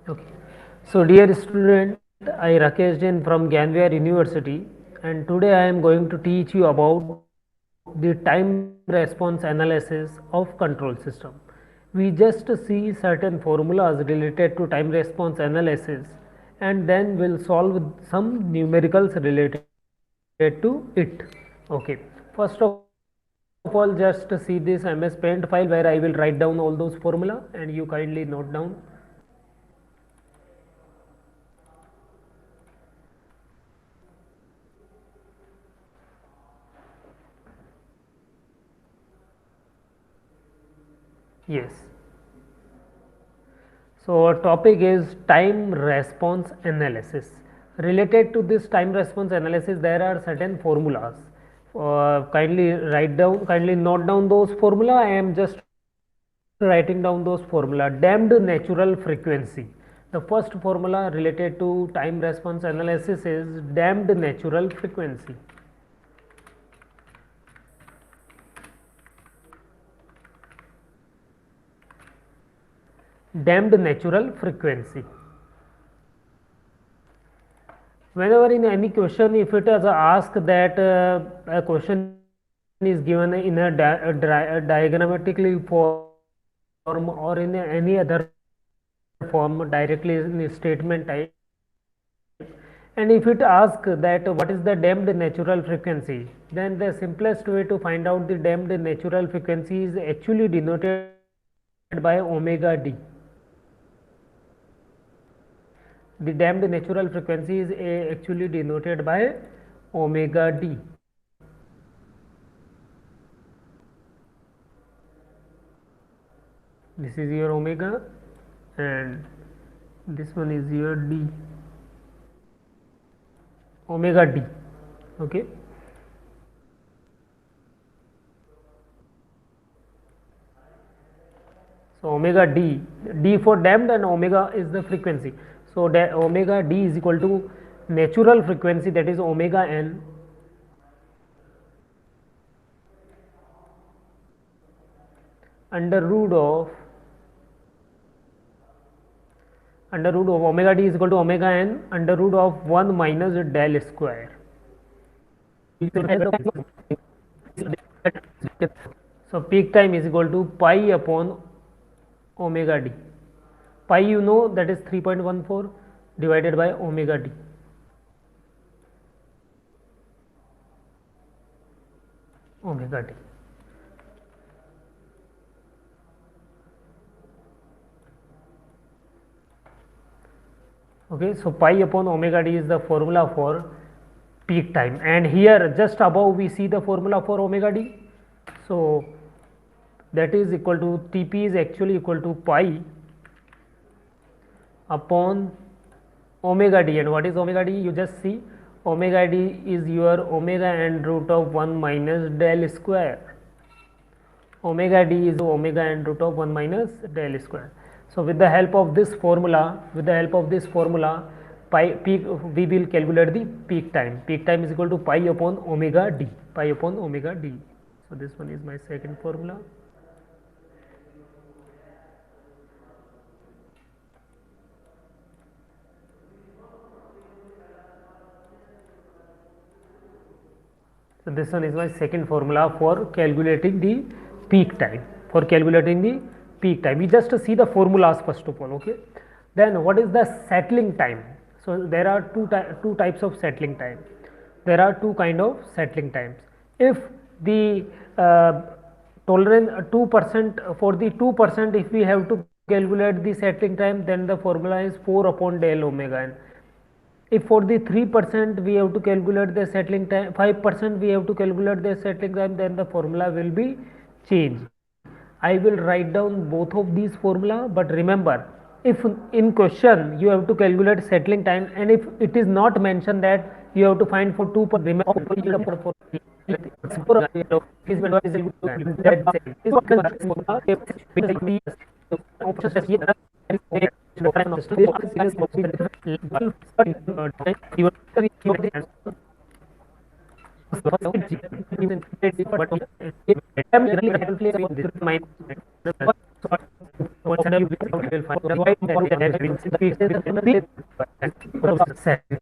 Okay. So, dear student, I Rakesh Jain from Gyanviyar University, and today I am going to teach you about the time response analysis of control system. We just see certain formulas related to time response analysis, and then we'll solve some numericals related to it. Okay. First of all, just see this MS Paint file where I will write down all those formula, and you kindly note down. Yes. So, our topic is time response analysis. Related to this time response analysis, there are certain formulas. Kindly note down those formula. I am just writing down those formula. Damped natural frequency. The first formula related to time response analysis is damped natural frequency. Damped natural frequency. Whenever in any question, if it is asked that a question is given in a, diagrammatically form or in any other form, directly in a statement type, and if it asks that what is the damped natural frequency, then the simplest way to find out the damped natural frequency is actually denoted by omega d. The damped natural frequency is actually denoted by omega d. This is your omega and this one is your d, omega d. Okay. So omega d, d for damped and omega is the frequency. So omega d is equal to natural frequency, that is omega n, under root of omega d is equal to omega n under root of 1 minus del square. So peak time is equal to pi upon omega d. Pi you know, that is 3.14 divided by omega d. Omega d. Okay, so pi upon omega d is the formula for peak time, and here just above we see the formula for omega d. So that is equal to Tp is actually equal to pi upon omega d, and what is omega d? You just see, omega d is your omega and root of 1 minus del square. Omega d is omega and root of 1 minus del square. So with the help of this formula, peak, we will calculate the peak time. Peak time is equal to pi upon omega d. Pi upon omega d. So this one is my second formula. So this one is my second formula for calculating the peak time. We just see the formulas first of all. Okay. Then what is the settling time? So there are two types of settling time. There are two kind of settling times. If the tolerance 2%, for the 2%, if we have to calculate the settling time, then the formula is 4 upon del omega n. If for the 3% we have to calculate the settling time, 5% we have to calculate the settling time, then the formula will be changed. I will write down both of these formula, but remember, if in question you have to calculate settling time and if it is not mentioned that you have to find for 2 per, remember for set.